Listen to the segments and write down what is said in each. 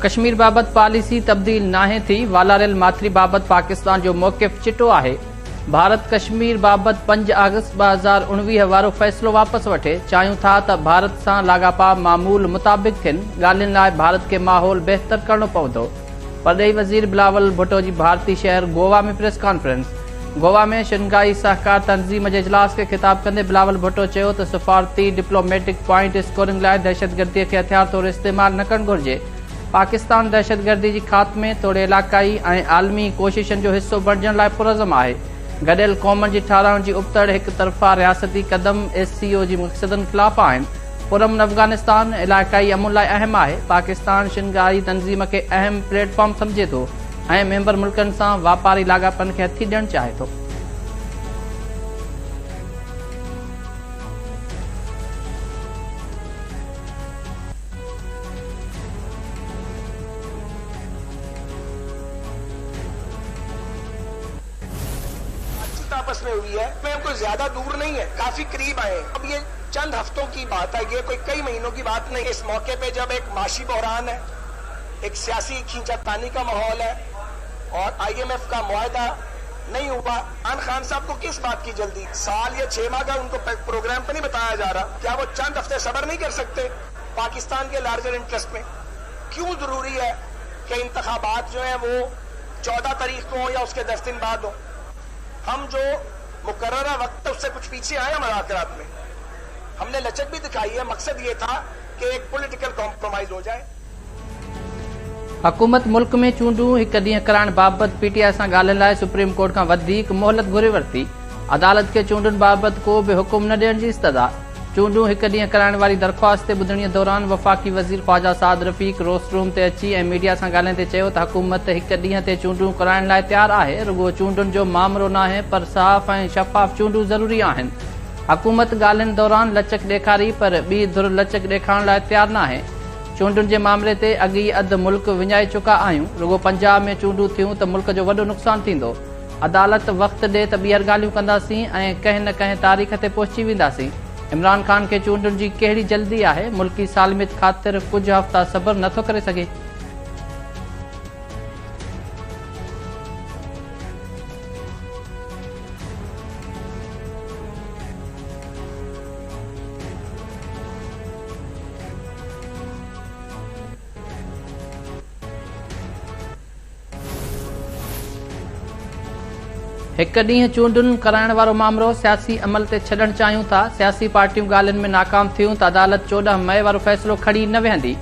कश्मीर बाबत पॉलिसी तब्दील नाहे थी। वालारियल माथरी बाबत पाकिस्तान जो मौक़िफ़ चिटो आहे। भारत कश्मीर बाबत 5 अगस्त 2019 वारो फ़ैसिलो वापसि वठे। चाहियूं था त भारत सां लाॻापा मामूल मुताबिक़ थियनि। ॻाल्हियुनि लाइ भारत खे माहौल बहितर करणो पवंदो। परॾेही वज़ीर बिलावल भुट्टो जी भारतीय शहर गोवा में प्रेस कॉन्फ्रेंस। गोवा में शंघाई सहकार तंज़ीम जे इजलास खे ख़िताब कंदे बिलावल भुट्टो चयो त सफ़ारती डिप्लोमेटिक पॉइंट स्कोरिंग लाइ दहशतगर्दीअ खे हथियार तौरु इस्तेमालु न करणु घुरिजे। पाकिस्तान दहशतगर्दी जी ख़ात्मे तोड़े इलाक़ाई ऐं आलमी कोशिशुनि जो हिसो बणिजण लाइ पुरज़म आहे। गॾियल क़ौमनि जी ठाराहिण जी उबतड़ हिक तरफ़ा रियासती क़दम SCO जी मक़सदनि ख़िलाफ़ आहिनि। पुरअमन अफ़गानिस्तान इलाइक़ाई अमन लाइ अहम आहे। पाकिस्तान शंघाई तंज़ीम खे अहम प्लेटफॉर्म सम्झे थो ऐं मेंबर मुल्कनि सां वापारी लाॻापनि खे हथी ॾियणु चाहे थो। आपस में हुई है, मैं कोई ज्यादा दूर नहीं है, काफी करीब आए। अब ये चंद हफ्तों की बात है, ये कोई कई महीनों की बात नहीं। इस मौके पे जब एक माशी बहरान है, एक सियासी खींचातानी का माहौल है और IMF का मुआहदा नहीं हुआ, इमरान खान साहब को किस बात की जल्दी? साल या 6 माह का उनको प्रोग्राम पे नहीं बताया जा रहा? क्या वो चंद हफ्ते सब्र नहीं कर सकते पाकिस्तान के लार्जर इंटरेस्ट में? क्यों जरूरी है कि इंतखाबात जो है वो 14 तारीख को हो या उसके 10 दिन बाद हो? हम जो मुकर्ररा वक्त उससे कुछ पीछे आए मुज़ाकरात में, हमने लचक भी दिखाई है। मकसद ये था कि एक पॉलिटिकल कॉम्प्रोमाइज हो जाए। हुकूमत मुल्क में चूंडूं हिक ॾींहुं कराइण बाबति PTI सां ॻाल्हियुनि लाइ सुप्रीम कोर्ट खां वधीक मोहलत घुरे वरिती। अदालत खे चूंडुनि बाबति को बि हुकुम न ॾियण जी इस्तदा। चूंडूं हिक ॾींहुं कराइण वारी दरख़्वास्त ते ॿुधणीअ दौरान वफ़ाक़ी वज़ीर ख़्वाजा साद रफ़ीक़ रोस्ट रूम ते अची ऐं मीडिया सां ॻाल्हाईंदे चयो त हुकूमत हिक ॾींहं ते चूंडूं कराइण लाइ तयारु आहे। रुॻो चूंडुनि जो मामिलो नाहे, पर साफ़ ऐं शफ़ाफ़ चूंडूं ज़रूरी आहिनि। हुकूमत ॻाल्हियुनि दौरान लचक ॾेखारी, पर ॿी धुर लचक ॾेखारण लाइ तयारु नाहे। चूंडुनि जे मामले ते अॻु ई अधु मुल्क विञाए चुका आहियूं। रुॻो पंजाब में चूंडूं थियूं त मुल्क जो वॾो नुक़सानु थींदो। अदालत वक़्तु ॾे त ॿीहर ॻाल्हियूं कंदासीं ऐं कंहिं न कंहिं तारीख़ ते पहुची वेंदासीं। इमरान ख़ान खे चूंडुनि जी कहिड़ी जल्दी आहे? मुल्की सालमियत ख़ातिर कुझु हफ़्ता सब्र नथो करे सघे। हिक ॾींहुं चूंडुनि कराइण वारो मामिलो सियासी अमल ते छॾणु चाहियूं था। सियासी पार्टियूं ॻाल्हियुनि में नाकाम थियूं त अदालत 14 मई वारो फ़ैसिलो खणी न वेहंदी।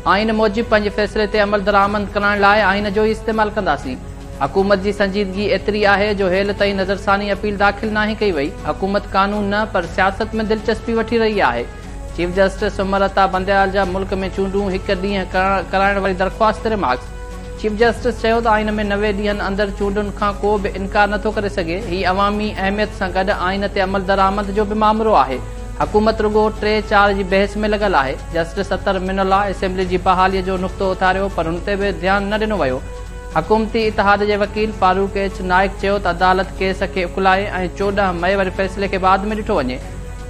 आइन मूजिबि पंहिंजे फ़ैसिले ते अमल दरामद करण लाइ आइन जो ई इस्तेमालु कंदासीं। हुकूमत जी संजीदगी एतिरी आहे जो हेल ताईं नज़रसानी अपील दाख़िल नाहे कई वई। हुकूमत कानून न पर सियासत में दिलचस्पी वठी रही आहे। चीफ जस्टिस उमर अता बंदयाल जा मुल्क में चूंडूं हिक ॾींहुं कराइण वारी दरख़्वास्त ते रिमार्क्स। चीफ जस्टिस चयो त आइन में 90 ॾींहनि अंदरि चूंडुनि खां को बि इनकार नथो करे सघे। ही अवामी अहमियत सां गॾु आइन ते अमल दरामद जो बि मामिलो आहे। हुकूमत रुॻो 3-4 जी बहस में लॻल आहे। जस्टिस अतर मिनल्ला असेंबली जी बहालीअ जो नुक़्तो उथारियो, पर हुन ते बि ध्यानु न ॾिनो वियो। हुकूमती इतिहाद जे वकील फारूक H नाइक चयो त अदालत केस खे उकलाए ऐं 14 मई वारे फ़ैसिले खे बाद में ॾिठो वञे।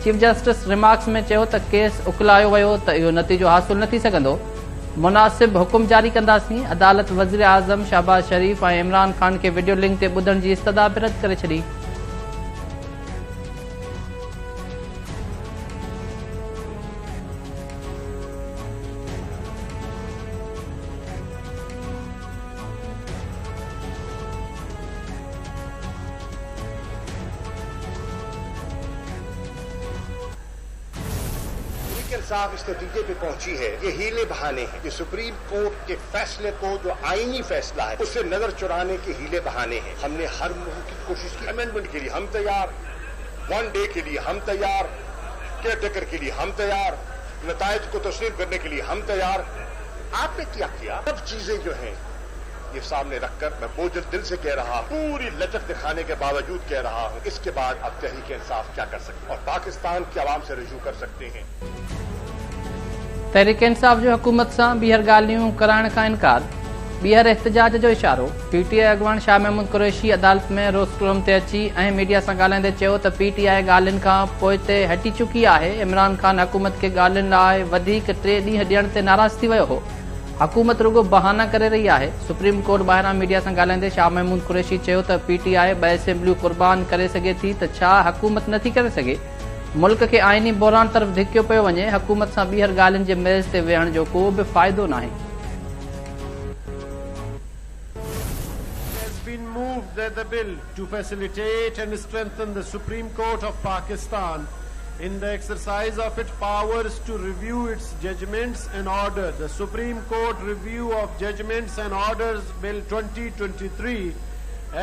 चीफ जस्टिस रिमार्क्स में चयो त केस उकलायो वियो त इहो नतीजो हासिल न थी सघंदो। मुनासिब हुकुम जारी कंदासीं। अदालत वज़ीर आज़म शहबाज शरीफ़ ऐं इमरान ख़ान खे वीडियो लिंक ते ॿुधण जी इस्तदा बि रद्द करे छॾी। साफ इस नतीजे पे पहुंची है, ये हीले बहाने हैं। ये सुप्रीम कोर्ट के फैसले को जो आईनी फैसला है उससे नजर चुराने के हीले बहाने हैं। हमने हर मुमकिन कोशिश की। अमेंडमेंट के लिए हम तैयार, 1 डे के लिए हम तैयार, केयर टेकर के लिए हम तैयार, नतायज को तस्लीम करने के लिए हम तैयार। आपने क्या किया? सब चीजें जो हैं ये सामने रखकर मैं बोझल दिल से कह रहा, पूरी लचक दिखाने के बावजूद कह रहा हूं, इसके बाद अब तहरीक इंसाफ क्या कर सकते और पाकिस्तान की आवाम से रजू कर सकते हैं। तहरीक इंसाफ जो हुकूमत सां ॿीहर ॻाल्हियूं कराइण खां इनकार। ॿीहर एहतजाज जो इशारो। PTI अॻवान शाह महमूद कुरैशी अदालत में रोस्ट रूम ते अची ऐं मीडिया सां ॻाल्हाईंदे चयो त PTI ॻाल्हियुनि खां पोइ ते हटी चुकी आहे। इमरान ख़ान हुकूमत खे ॻाल्हियुनि लाइ वधीक 3 ॾींहं ॾियण ते नाराज़ थी वियो हो। हुकूमत रुगो बहाना करे रही है। सुप्रीम कोर्ट ॿाहिरां मीडिया सां ॻाल्हाईंदे शाह महमूद कुरैशी चयो त PTI 2 असेंबलियूं क़ुर्बान करे सघे थी त छा हुकूमत नथी करे सघे। मुल्क खे आइनी बहरान तरफ़ धिकियो पियो वञे। हुकूमत सां ॿीहर ॻाल्हियुनि जे मेज़ ते वेहण जो को बि फ़ाइदो नाहे। Moved that the bill to facilitate and strengthen the Supreme Court of Pakistan in the exercise of its powers to review its judgments and orders. The Supreme Court Review of Judgments and Orders Bill 2023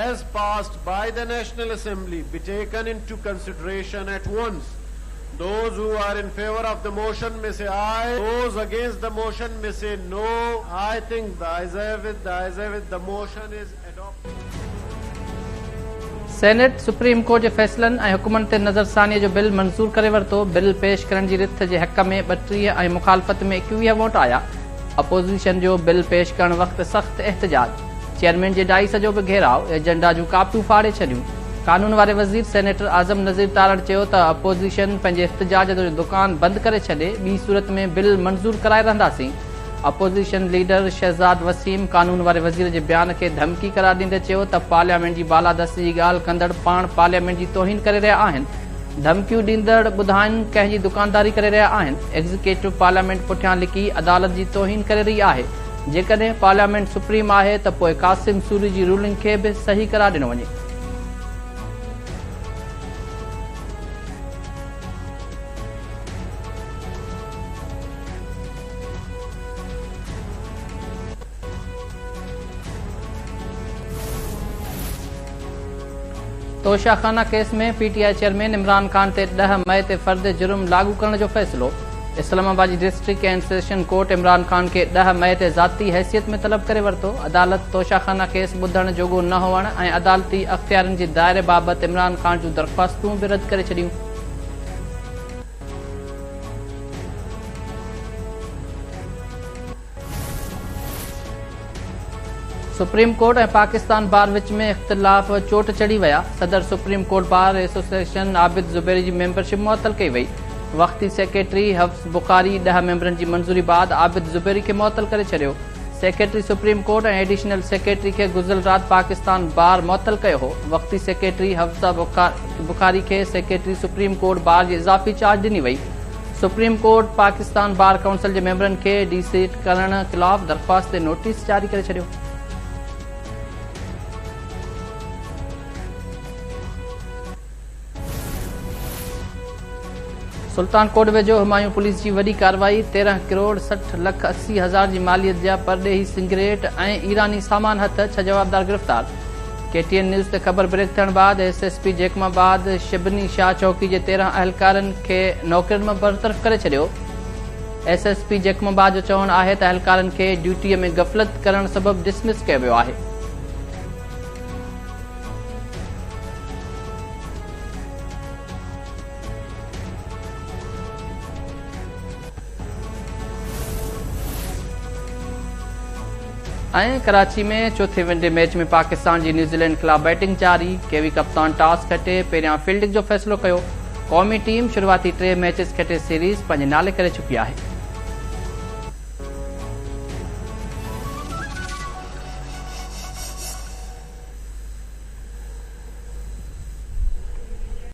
as passed by the National Assembly be taken into consideration at once. Those who are in favor of the motion may say aye. Those against the motion may say no. I think the ayes have it. The motion is adopted. Senate supreme court जे फ़ैसिलनि ऐं हुकुमनि ते नज़रसानीअ जो bill मंज़ूर करे वरितो। Bill पेश करण जी रिथ जे हक़ में 32 ऐं मुखालफ़त में 21 वोट आया। अपोज़िशन जो बिल पेश करण वक़्तु सख़्त एहतजाज। चेयरमैन जे डाई सॼो बि घेराव। एजेंडा जूं कापियूं फाड़े छॾियूं। कानून वारे वज़ीर सेनेटर आज़म नज़ीर तारड़ चयो त अपोज़िशन पंहिंजे एहतजाज जो दुकान बंदि करे छॾे। ॿी सूरत में बिल मंज़ूर कराए रहंदासीं। अपोज़िशन लीडर शहज़ाद वसीम कानून वारे वज़ीर जे बयान खे धमकी करार ॾींदे चयो त पार्लियामेंट जी बालादस्ती जी ॻाल्हि कंदड़ पाण पार्लियामेंट जी तौहीन करे रहिया आहिनि। धमकियूं ॾींदड़ ॿुधाइनि कंहिंजी दुकानदारी करे रहिया आहिनि। एग्ज़ीक्यूटिव पार्लियामेंट पुठियां लिकी अदालत जी तौहीन करे रही आहे। जेकॾहिं पार्लियामेंट सुप्रीम आहे त पोइ क़ासिम सूरी जी रूलिंग खे बि सही करार ॾिनो वञे। तोशाखाना केस में PTI चेयरमैन इमरान खान ते 10 मई ते फर्द जुर्म लागू करण जो फ़ैसिलो। इस्लामाबाद जी district and session court Imran Khan के 10 मई ते ज़ाती हैसियत में तलब करे वरितो। अदालत तोशाखाना केस ॿुधण जोॻो न हुअण ऐं अदालती अख़्तियारनि जे दायरे बाबति इमरान खान जूं दरख़्वास्तूं बि रद्द करे छॾियूं। सुप्रीम कोर्ट ऐं पाकिस्तान बार विच में इख़्तिलाफ़ चोट चढ़ी विया। सदर supreme court bar association Abid Zubairi जी मेंबरशिप मुअतल कई वई। वक़्ती सेक्रेटरी हफ्स बुखारी 10 मेंबरनि जी मंज़ूरी बाद आबिद ज़ुबैरी खे मुअतल करे छॾियो। सेक्रेटरी सुप्रीम कोर्ट ऐं एडिशनल सेक्रेटरी खे गुज़िरियल राति पाकिस्तान बार मुअतल कयो हो। वक़्ती सेक्रेटरी हफ्सा बुखारी खे सेक्रेटरी सुप्रीम कोर्ट बार जी इज़ाफ़ी चार्ज ॾिनी वई। Supreme court Pakistan bar council जे मेंबरनि खे डीसीट करण ख़िलाफ़ दरख़्वास्त ते नोटिस जारी करे छॾियो। सुल्तानकोट वेझो हुमायूं पुलिस जी वॾी कार्रवाई। 13 करोड़ 60 लख 80 हज़ार जी मालियत जा परॾेही सिगरेट ऐं ईरानी सामान हथ 6 जवाबदार गिरफ़्तार। KTN न्यूज़ ते ख़बर ब्रेक थियण बाद SSP जैकमाबाद शिबनी शाह चौकी जे 13 अहलकारनि खे नौकरियुनि मां बरतरफ़ करे छॾियो। SSP जैकमाबाद जो चवणु आहे त अहलकारनि खे ड्यूटीअ में गफ़लत करण सबबि डिसमिस कयो वियो आहे। ऐं कराची में चौथे वनडे मैच में पाकिस्तान जी न्यूज़ीलैंड ख़िलाफ़ बैटिंग जारी। केवी कप्तान टॉस खटे पहिरियां फील्डिंग जो फ़ैसिलो कयो। क़ौमी टीम शुरूआती 3 मैचेस खटे सीरीज़ पंहिंजे नाले करे चुकी आहे।